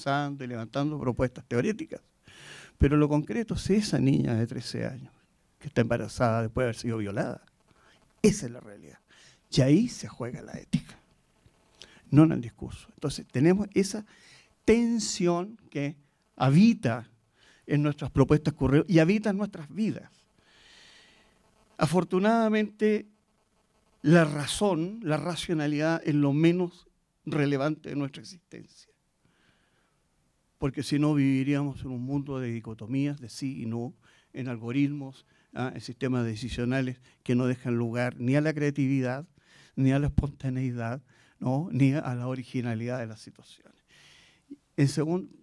pensando y levantando propuestas teóricas. Pero lo concreto es esa niña de 13 años que está embarazada después de haber sido violada. Esa es la realidad. Y ahí se juega la ética, no en el discurso. Entonces tenemos esa tensión que habita en nuestras propuestas Curreo y habita en nuestras vidas. Afortunadamente, la razón, la racionalidad es lo menos relevante de nuestra existencia. Porque si no viviríamos en un mundo de dicotomías, de sí y no, en algoritmos, en sistemas decisionales que no dejan lugar ni a la creatividad, ni a la espontaneidad, ¿no? Ni a la originalidad de las situaciones.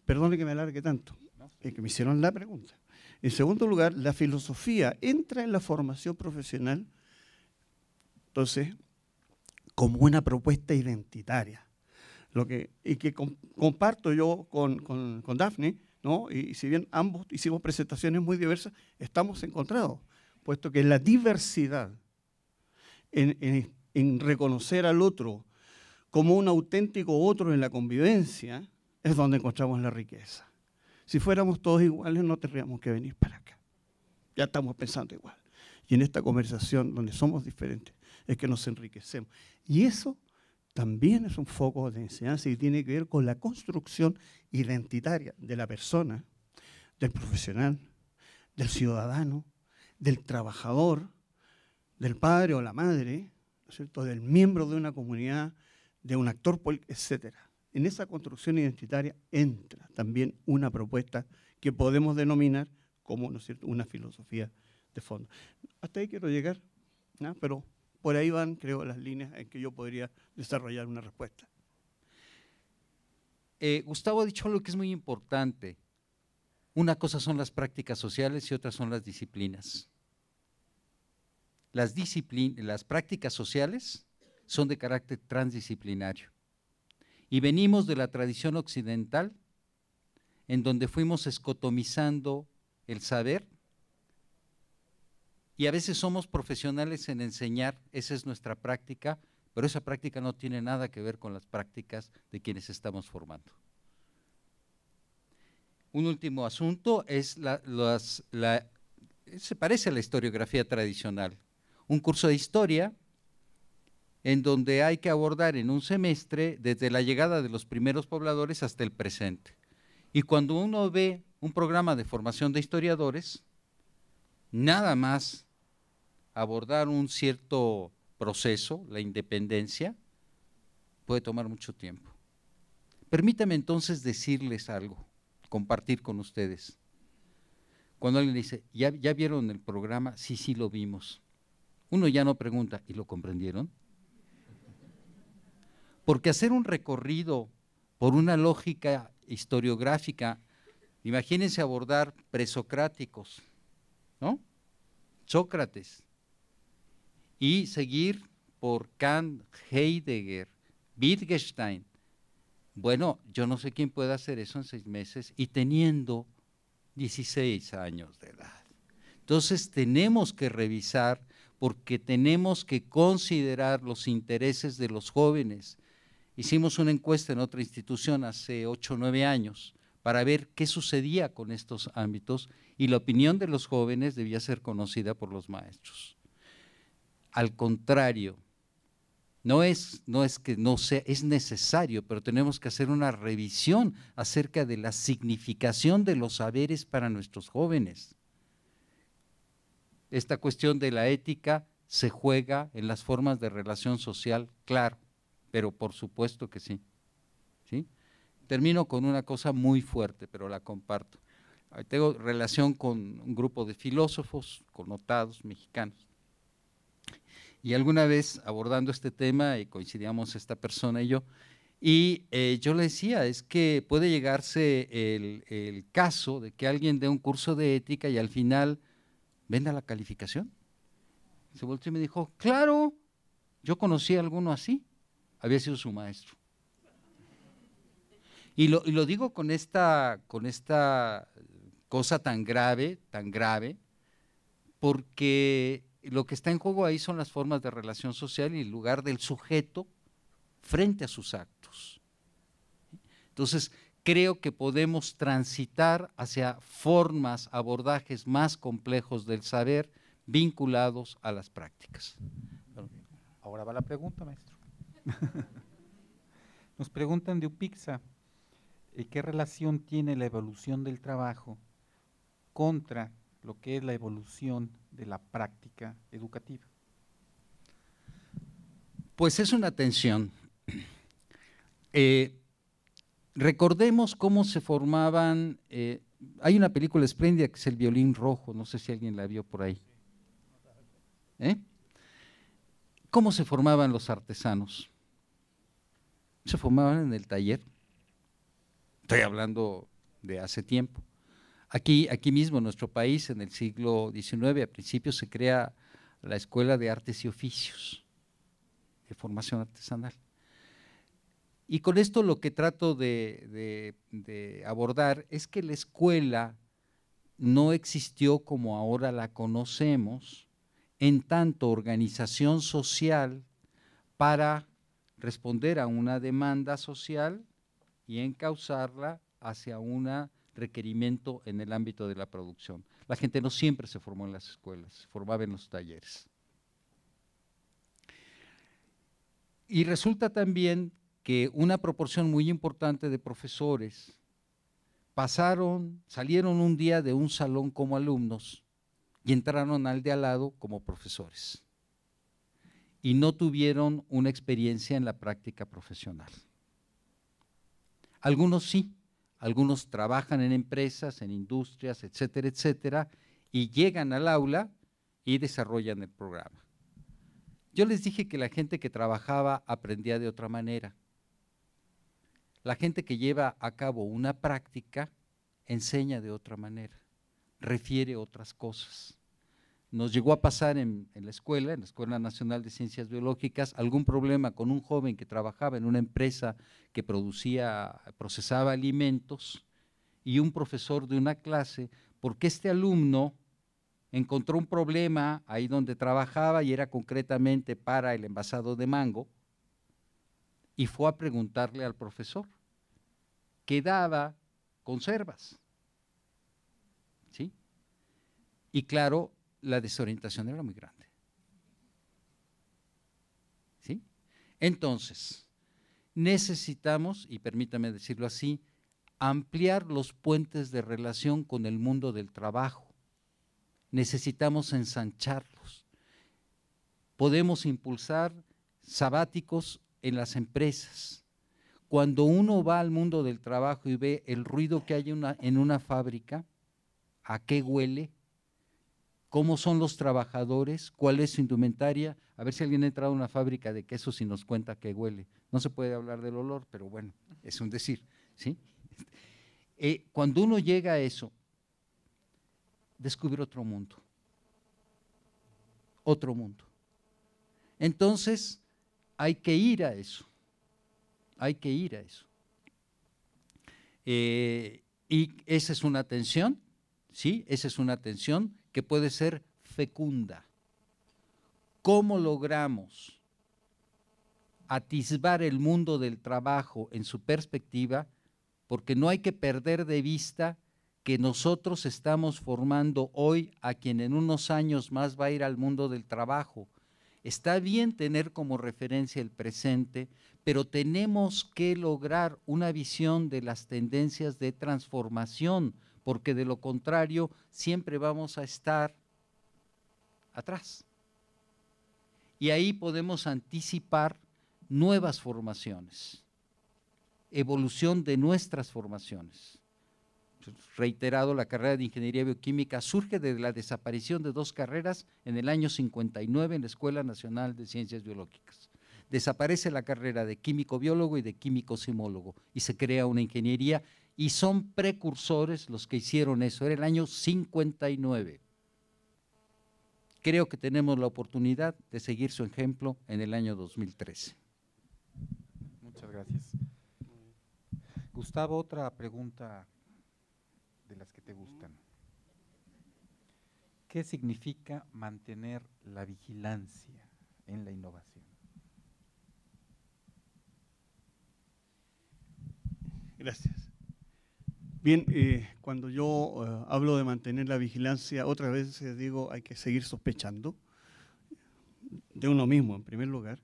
Perdone que me alargue tanto, que me hicieron la pregunta. En segundo lugar, la filosofía entra en la formación profesional, entonces, como una propuesta identitaria. Y que comparto yo con Dafne, ¿no? Y si bien ambos hicimos presentaciones muy diversas, estamos encontrados, puesto que la diversidad en reconocer al otro como un auténtico otro en la convivencia es donde encontramos la riqueza. Si fuéramos todos iguales no tendríamos que venir para acá. Ya estamos pensando igual. Y en esta conversación donde somos diferentes es que nos enriquecemos. Y eso también es un foco de enseñanza y tiene que ver con la construcción identitaria de la persona, del profesional, del ciudadano, del trabajador, del padre o la madre, ¿no es cierto?, del miembro de una comunidad, de un actor político, etc. En esa construcción identitaria entra también una propuesta que podemos denominar como, ¿no es cierto?, una filosofía de fondo. Hasta ahí quiero llegar, ¿no? Pero por ahí van, creo, las líneas en que yo podría desarrollar una respuesta. Gustavo ha dicho algo que es muy importante. Una cosa son las prácticas sociales y otras son las disciplinas. Las prácticas sociales son de carácter transdisciplinario. Y venimos de la tradición occidental, en donde fuimos escotomizando el saber, y a veces somos profesionales en enseñar, esa es nuestra práctica, pero esa práctica no tiene nada que ver con las prácticas de quienes estamos formando. Un último asunto es se parece a la historiografía tradicional, un curso de historia en donde hay que abordar en un semestre desde la llegada de los primeros pobladores hasta el presente. Y cuando uno ve un programa de formación de historiadores, nada más abordar un cierto proceso, la independencia, puede tomar mucho tiempo. Permítame entonces decirles algo, compartir con ustedes. Cuando alguien dice, ¿ya vieron el programa? Sí, sí lo vimos. Uno ya no pregunta, ¿y lo comprendieron? Porque hacer un recorrido por una lógica historiográfica, imagínense abordar presocráticos, ¿no? Sócrates, y seguir por Kant, Heidegger, Wittgenstein. Bueno, yo no sé quién puede hacer eso en 6 meses y teniendo 16 años de edad. Entonces tenemos que revisar porque tenemos que considerar los intereses de los jóvenes. Hicimos una encuesta en otra institución hace 8 o 9 años para ver qué sucedía con estos ámbitos y la opinión de los jóvenes debía ser conocida por los maestros. Al contrario, no es que no sea, es necesario, pero tenemos que hacer una revisión acerca de la significación de los saberes para nuestros jóvenes. Esta cuestión de la ética se juega en las formas de relación social, claro, pero por supuesto que sí. ¿Sí? Termino con una cosa muy fuerte, pero la comparto. Tengo relación con un grupo de filósofos connotados mexicanos. Y alguna vez abordando este tema, y coincidíamos esta persona y yo le decía, es que puede llegarse el caso de que alguien dé un curso de ética y al final venda la calificación. Se volteó y me dijo, claro, yo conocí a alguno así, había sido su maestro. Y lo digo con esta cosa tan grave, porque lo que está en juego ahí son las formas de relación social y el lugar del sujeto frente a sus actos. Entonces, creo que podemos transitar hacia formas, abordajes más complejos del saber vinculados a las prácticas. Ahora va la pregunta, maestro. Nos preguntan de UPIXA, ¿qué relación tiene la evolución del trabajo contra lo que es la evolución de la práctica educativa? Pues es una tensión. Recordemos cómo se formaban, hay una película espléndida que es El violín rojo, no sé si alguien la vio por ahí. ¿Cómo se formaban los artesanos? Se formaban en el taller. Estoy hablando de hace tiempo. Aquí mismo en nuestro país, en el siglo XIX, a principios se crea la Escuela de Artes y Oficios, de formación artesanal. Y con esto lo que trato de abordar es que la escuela no existió como ahora la conocemos, en tanto organización social para responder a una demanda social y encauzarla hacia un requerimiento en el ámbito de la producción. La gente no siempre se formó en las escuelas, se formaba en los talleres. Y resulta también que una proporción muy importante de profesores salieron un día de un salón como alumnos y entraron al de al lado como profesores. Y no tuvieron una experiencia en la práctica profesional. Algunos sí, algunos trabajan en empresas, en industrias, etcétera, etcétera, y llegan al aula y desarrollan el programa. Yo les dije que la gente que trabajaba aprendía de otra manera. La gente que lleva a cabo una práctica enseña de otra manera, refiere otras cosas. Nos llegó a pasar en la Escuela Nacional de Ciencias Biológicas, algún problema con un joven que trabajaba en una empresa que procesaba alimentos y un profesor de una clase, porque este alumno encontró un problema ahí donde trabajaba y era concretamente para el envasado de mango, y fue a preguntarle al profesor, que daba conservas, ¿sí? Y claro, la desorientación era muy grande, ¿sí? Entonces, necesitamos, y permítame decirlo así, ampliar los puentes de relación con el mundo del trabajo. Necesitamos ensancharlos. Podemos impulsar sabáticos en las empresas. Cuando uno va al mundo del trabajo y ve el ruido que hay en una fábrica, ¿a qué huele? ¿Cómo son los trabajadores? ¿Cuál es su indumentaria? A ver si alguien ha entrado a una fábrica de quesos y nos cuenta qué huele. No se puede hablar del olor, pero bueno, es un decir, ¿sí? Cuando uno llega a eso, descubre otro mundo. Otro mundo. Entonces, hay que ir a eso. Hay que ir a eso. Y esa es una tensión, ¿sí? Esa es una tensión que puede ser fecunda. ¿Cómo logramos atisbar el mundo del trabajo en su perspectiva? Porque no hay que perder de vista que nosotros estamos formando hoy a quien en unos años más va a ir al mundo del trabajo. Está bien tener como referencia el presente, pero tenemos que lograr una visión de las tendencias de transformación, porque de lo contrario siempre vamos a estar atrás. Y ahí podemos anticipar nuevas formaciones, evolución de nuestras formaciones. Reiterado, la carrera de Ingeniería Bioquímica surge de la desaparición de dos carreras en el año 59 en la Escuela Nacional de Ciencias Biológicas. Desaparece la carrera de químico-biólogo y de químico-simólogo y se crea una ingeniería y son precursores los que hicieron eso, era el año 59. Creo que tenemos la oportunidad de seguir su ejemplo en el año 2013. Muchas gracias. Gustavo, otra pregunta de las que te gustan. ¿Qué significa mantener la vigilancia en la innovación? Gracias. Bien, cuando yo hablo de mantener la vigilancia, otras veces digo hay que seguir sospechando de uno mismo, en primer lugar.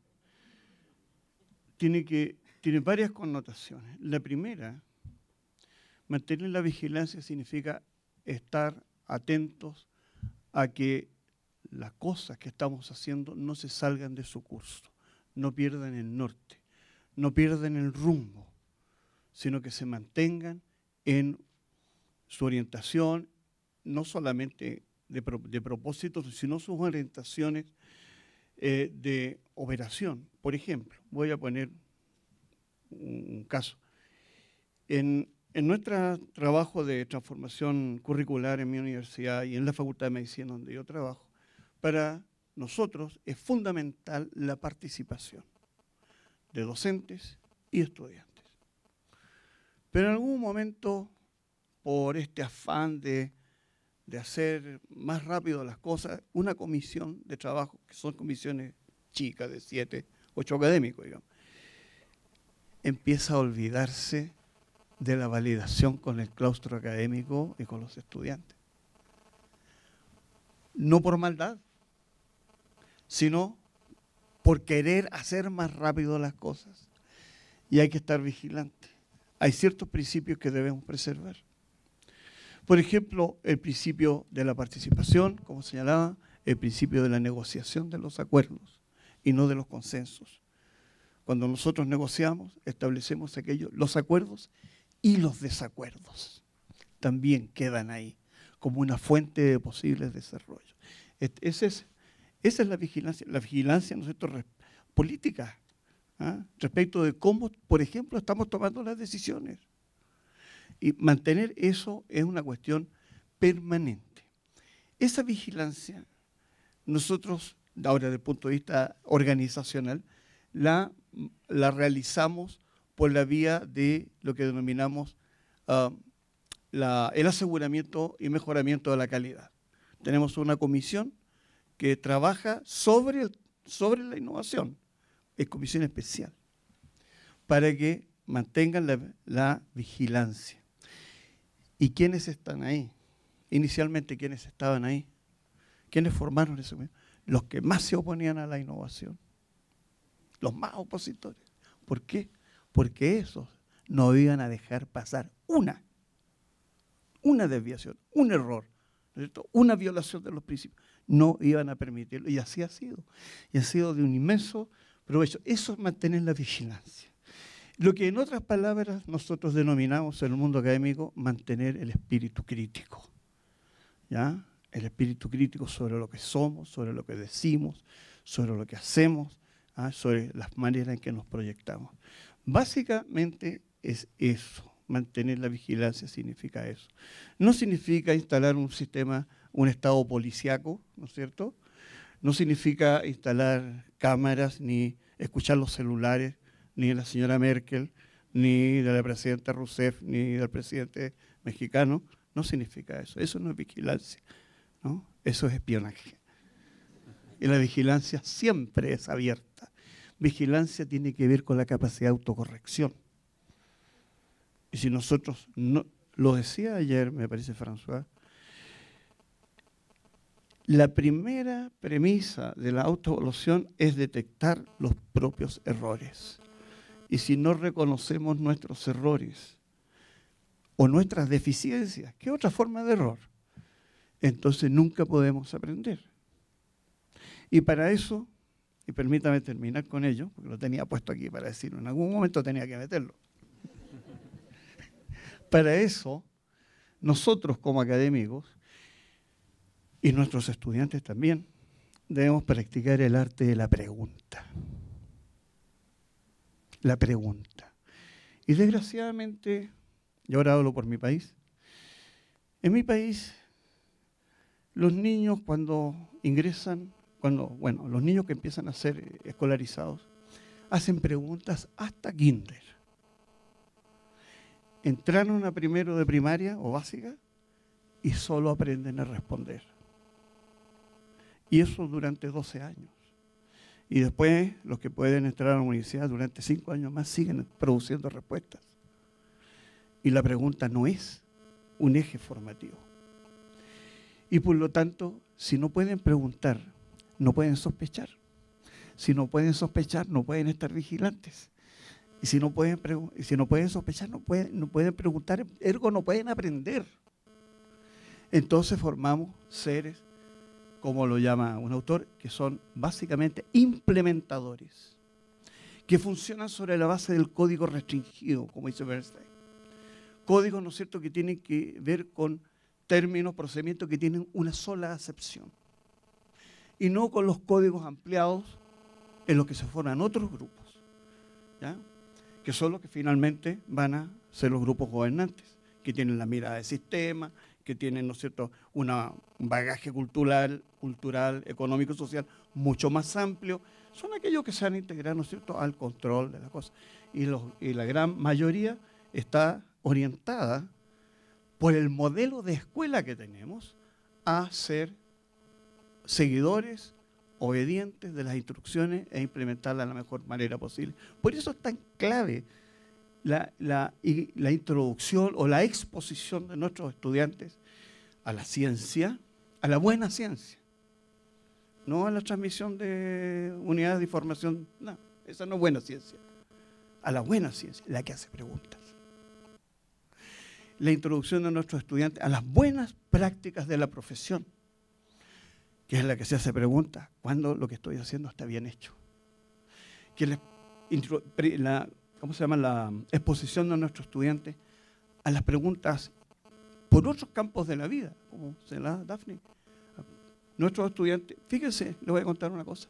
Tiene varias connotaciones. La primera, mantener la vigilancia significa estar atentos a que las cosas que estamos haciendo no se salgan de su curso, no pierdan el norte, no pierdan el rumbo, sino que se mantengan en su orientación, no solamente de propósito, sino sus orientaciones de operación. Por ejemplo, voy a poner un caso. En nuestro trabajo de transformación curricular en mi universidad y en la Facultad de Medicina donde yo trabajo, para nosotros es fundamental la participación de docentes y estudiantes. Pero en algún momento, por este afán de hacer más rápido las cosas, una comisión de trabajo, que son comisiones chicas de 7, 8 académicos, digamos, empieza a olvidarse de la validación con el claustro académico y con los estudiantes. No por maldad, sino por querer hacer más rápido las cosas. Y hay que estar vigilante. Hay ciertos principios que debemos preservar. Por ejemplo, el principio de la participación, como señalaba, el principio de la negociación de los acuerdos y no de los consensos. Cuando nosotros negociamos, establecemos los acuerdos y los desacuerdos. También quedan ahí como una fuente de posibles desarrollos. Esa es la vigilancia. La vigilancia, ¿no es cierto?, política, respecto de cómo, por ejemplo, estamos tomando las decisiones. Y mantener eso es una cuestión permanente. Esa vigilancia, nosotros, ahora desde el punto de vista organizacional, la realizamos por la vía de lo que denominamos el aseguramiento y mejoramiento de la calidad. Tenemos una comisión que trabaja sobre la innovación, es comisión especial, para que mantengan la vigilancia. ¿Y quiénes están ahí? Inicialmente, ¿quiénes estaban ahí? ¿Quiénes formaron ese comisión? Los que más se oponían a la innovación, los más opositores. ¿Por qué? Porque esos no iban a dejar pasar una desviación, un error, ¿no es cierto?, una violación de los principios. No iban a permitirlo, y así ha sido. Y ha sido de un inmenso provecho. Eso es mantener la vigilancia. Lo que en otras palabras nosotros denominamos en el mundo académico mantener el espíritu crítico. ¿Ya? El espíritu crítico sobre lo que somos, sobre lo que decimos, sobre lo que hacemos, sobre las maneras en que nos proyectamos. Básicamente es eso. Mantener la vigilancia significa eso. No significa instalar un sistema, un estado policíaco, ¿no es cierto? No significa instalar cámaras ni escuchar los celulares, ni de la señora Merkel, ni de la presidenta Rousseff, ni del presidente mexicano. No significa eso. Eso no es vigilancia, ¿no? Eso es espionaje. Y la vigilancia siempre es abierta. Vigilancia tiene que ver con la capacidad de autocorrección. Y si nosotros, no, lo decía ayer, me parece François, la primera premisa de la autoevaluación es detectar los propios errores. Y si no reconocemos nuestros errores o nuestras deficiencias, ¿qué otra forma de error? Entonces nunca podemos aprender. Y para eso, y permítame terminar con ello, porque lo tenía puesto aquí para decirlo, en algún momento tenía que meterlo. Para eso, nosotros como académicos, y nuestros estudiantes también, debemos practicar el arte de la pregunta. La pregunta. Y desgraciadamente, y ahora hablo por mi país, en mi país, los niños cuando ingresan, los niños que empiezan a ser escolarizados, hacen preguntas hasta kinder. Entraron a primero de primaria o básica y solo aprenden a responder. Y eso durante 12 años. Y después los que pueden entrar a la universidad durante 5 años más siguen produciendo respuestas. Y la pregunta no es un eje formativo. Y por lo tanto, si no pueden preguntar, no pueden sospechar. Si no pueden sospechar, no pueden estar vigilantes. Y si no pueden sospechar, no pueden preguntar, ergo no pueden aprender. Entonces formamos seres, como lo llama un autor, que son básicamente implementadores, que funcionan sobre la base del código restringido, como dice Bernstein. Códigos, ¿no es cierto?, que tienen que ver con términos, procedimientos que tienen una sola acepción. Y no con los códigos ampliados en los que se forman otros grupos, ¿ya?, que son los que finalmente van a ser los grupos gobernantes, que tienen la mirada de sistema, que tienen, ¿no es cierto?, un bagaje cultural, económico y social mucho más amplio. Son aquellos que se han integrado, ¿no es cierto?, al control de la cosa. Y la gran mayoría está orientada por el modelo de escuela que tenemos a ser seguidores, obedientes de las instrucciones e implementarlas de la mejor manera posible. Por eso es tan clave la introducción o la exposición de nuestros estudiantes a la ciencia, a la buena ciencia, no a la transmisión de unidades de información, no, esa no es buena ciencia, a la buena ciencia, la que hace preguntas. La introducción de nuestros estudiantes a las buenas prácticas de la profesión, que es la que se hace preguntas, cuando lo que estoy haciendo está bien hecho. Que la exposición de nuestros estudiantes a las preguntas por otros campos de la vida, como se la da Daphne. Nuestros estudiantes, fíjense, les voy a contar una cosa,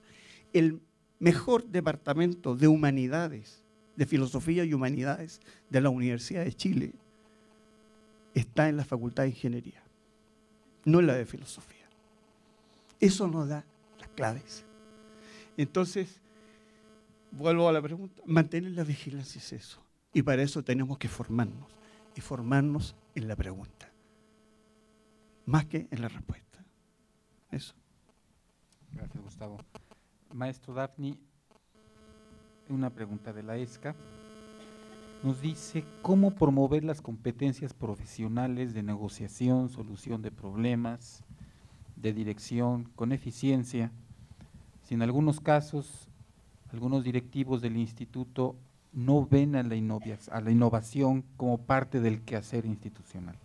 el mejor departamento de humanidades, de filosofía y humanidades de la Universidad de Chile, está en la Facultad de Ingeniería, no en la de Filosofía. Eso nos da las claves. Entonces, vuelvo a la pregunta, mantener la vigilancia es eso. Y para eso tenemos que formarnos, y formarnos en la pregunta, más que en la respuesta. Eso. Gracias, Gustavo. Maestro Daphne, una pregunta de la ESCA. Nos dice, ¿cómo promover las competencias profesionales de negociación, solución de problemas, de dirección, con eficiencia, si en algunos casos algunos directivos del instituto no ven a la innovación como parte del quehacer institucional?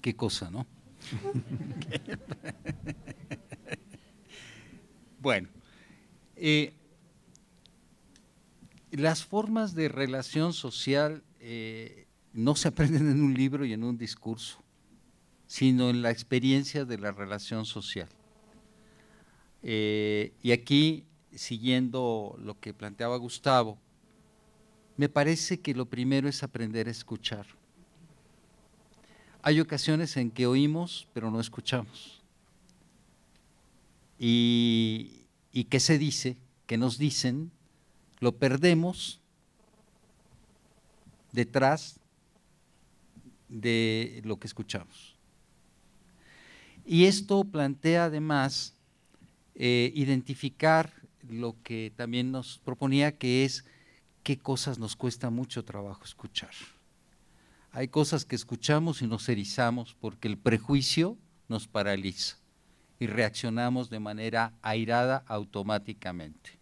Qué cosa, ¿no? Bueno, las formas de relación social no se aprenden en un libro y en un discurso, sino en la experiencia de la relación social. Y aquí, siguiendo lo que planteaba Gustavo, me parece que lo primero es aprender a escuchar. Hay ocasiones en que oímos, pero no escuchamos. ¿Y qué se dice? ¿Qué nos dicen? Lo perdemos detrás de lo que escuchamos. Y esto plantea además identificar lo que también nos proponía, que es qué cosas nos cuesta mucho trabajo escuchar. Hay cosas que escuchamos y nos erizamos porque el prejuicio nos paraliza y reaccionamos de manera airada automáticamente.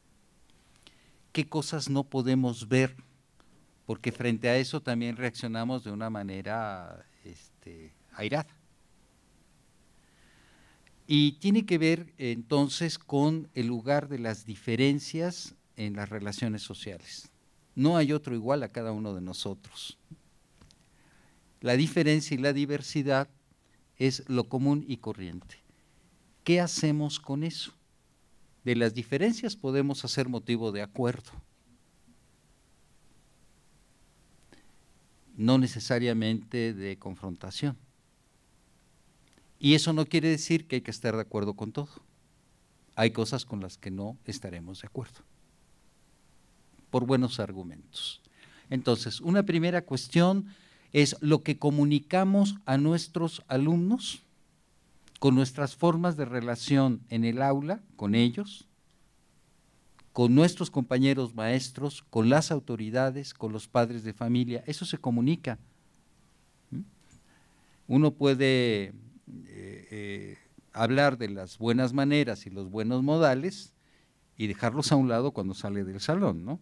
¿Qué cosas no podemos ver? Porque frente a eso también reaccionamos de una manera airada. Y tiene que ver entonces con el lugar de las diferencias en las relaciones sociales. No hay otro igual a cada uno de nosotros. La diferencia y la diversidad es lo común y corriente. ¿Qué hacemos con eso? De las diferencias podemos hacer motivo de acuerdo. No necesariamente de confrontación. Y eso no quiere decir que hay que estar de acuerdo con todo. Hay cosas con las que no estaremos de acuerdo, por buenos argumentos. Entonces, una primera cuestión es lo que comunicamos a nuestros alumnos con nuestras formas de relación en el aula, con ellos, con nuestros compañeros maestros, con las autoridades, con los padres de familia. Eso se comunica. Uno puede hablar de las buenas maneras y los buenos modales y dejarlos a un lado cuando sale del salón, ¿no?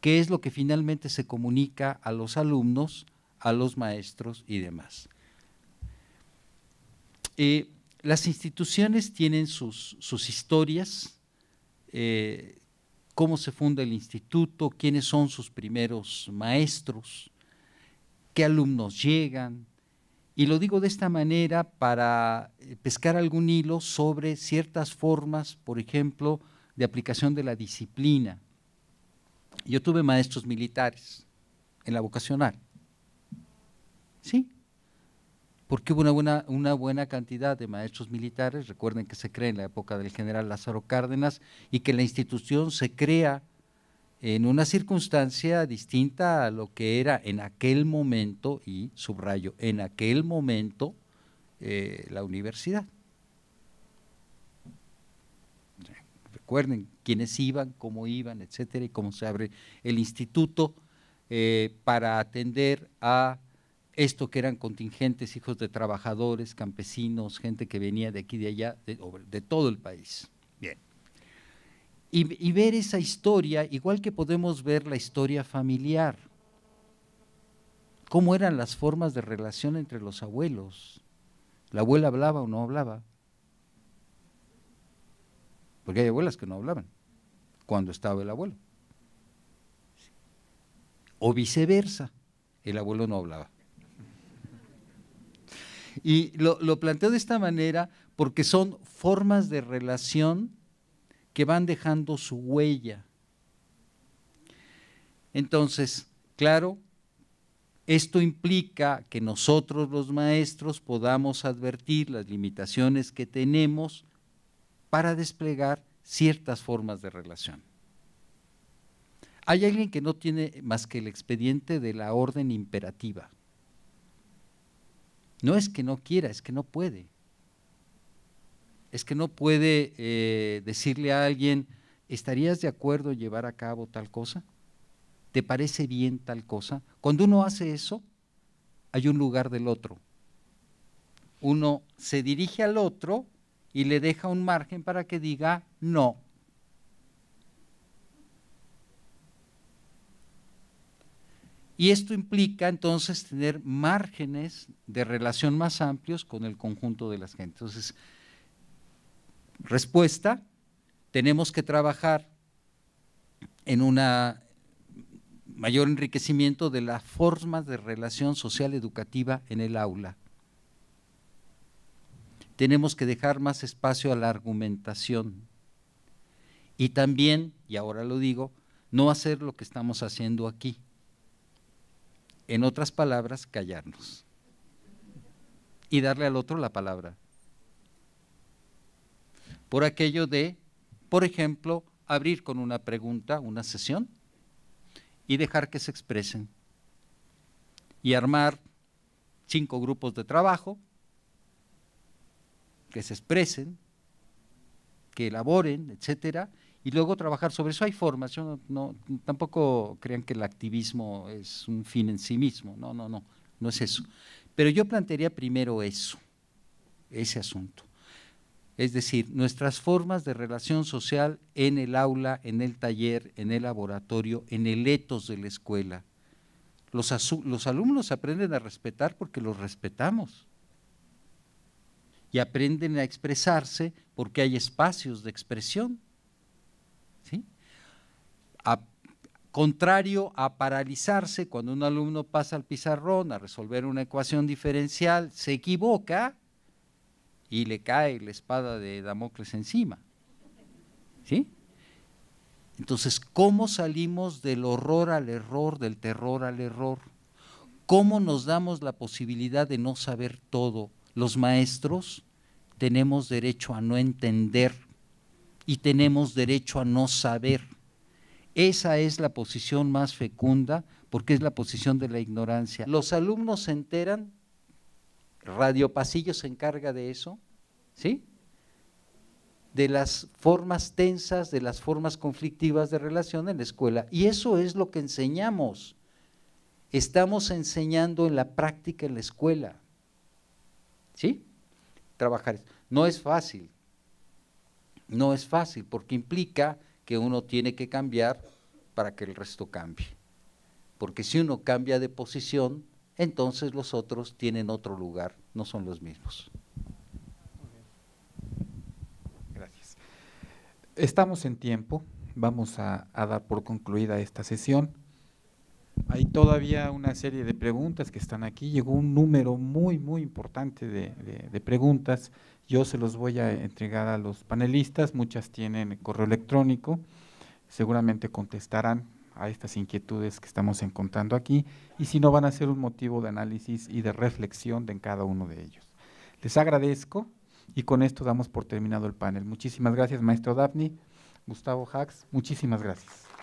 ¿Qué es lo que finalmente se comunica a los alumnos, a los maestros y demás? Las instituciones tienen sus historias, cómo se funda el instituto, quiénes son sus primeros maestros, qué alumnos llegan, y lo digo de esta manera para pescar algún hilo sobre ciertas formas, por ejemplo, de aplicación de la disciplina. Yo tuve maestros militares en la vocacional, ¿sí? Porque hubo una buena cantidad de maestros militares. Recuerden que se crea en la época del general Lázaro Cárdenas y que la institución se crea en una circunstancia distinta a lo que era en aquel momento, y subrayo, en aquel momento, la universidad. Recuerden quiénes iban, cómo iban, etcétera, y cómo se abre el instituto para atender a esto que eran contingentes, hijos de trabajadores, campesinos, gente que venía de aquí y de allá, de todo el país. Bien. Y ver esa historia, igual que podemos ver la historia familiar, cómo eran las formas de relación entre los abuelos. ¿La abuela hablaba o no hablaba? Porque hay abuelas que no hablaban cuando estaba el abuelo. O viceversa, el abuelo no hablaba. Y lo planteo de esta manera porque son formas de relación que van dejando su huella. Entonces, claro, esto implica que nosotros los maestros podamos advertir las limitaciones que tenemos para desplegar ciertas formas de relación. Hay alguien que no tiene más que el expediente de la orden imperativa. No es que no quiera, es que no puede. Es que no puede decirle a alguien, ¿estarías de acuerdo en llevar a cabo tal cosa? ¿Te parece bien tal cosa? Cuando uno hace eso, hay un lugar del otro. Uno se dirige al otro y le deja un margen para que diga no. Y esto implica entonces tener márgenes de relación más amplios con el conjunto de las gentes. Entonces, respuesta, tenemos que trabajar en un mayor enriquecimiento de las formas de relación social educativa en el aula. Tenemos que dejar más espacio a la argumentación y también, y ahora lo digo, no hacer lo que estamos haciendo aquí. En otras palabras, callarnos y darle al otro la palabra. Por aquello de, por ejemplo, abrir con una pregunta, una sesión, y dejar que se expresen. Y armar 5 grupos de trabajo, que se expresen, que elaboren, etcétera, y luego trabajar sobre eso. Hay formas, yo tampoco crean que el activismo es un fin en sí mismo, no es eso. Pero yo plantearía primero eso, ese asunto. Es decir, nuestras formas de relación social en el aula, en el taller, en el laboratorio, en el etos de la escuela. Los alumnos aprenden a respetar porque los respetamos. Y aprenden a expresarse porque hay espacios de expresión. ¿Sí? Contrario a paralizarse, cuando un alumno pasa al pizarrón a resolver una ecuación diferencial, se equivoca y le cae la espada de Damocles encima. ¿Sí? Entonces, ¿cómo salimos del horror al error, del terror al error? ¿Cómo nos damos la posibilidad de no saber todo? Los maestros tenemos derecho a no entender y tenemos derecho a no saber. Esa es la posición más fecunda porque es la posición de la ignorancia. Los alumnos se enteran Radio Pasillo se encarga de eso, ¿sí? De las formas tensas, de las formas conflictivas de relación en la escuela. Y eso es lo que enseñamos. Estamos enseñando en la práctica en la escuela, ¿sí? Trabajar. No es fácil, no es fácil, porque implica que uno tiene que cambiar para que el resto cambie. Porque si uno cambia de posición, entonces los otros tienen otro lugar, no son los mismos. Gracias. Estamos en tiempo, vamos a dar por concluida esta sesión. Hay todavía una serie de preguntas que están aquí, llegó un número muy importante de preguntas, yo se los voy a entregar a los panelistas, muchas tienen correo electrónico, seguramente contestarán a estas inquietudes que estamos encontrando aquí, y si no van a ser un motivo de análisis y de reflexión de cada uno de ellos. Les agradezco y con esto damos por terminado el panel. Muchísimas gracias, maestro Dafni, Gustavo Hacks, muchísimas gracias.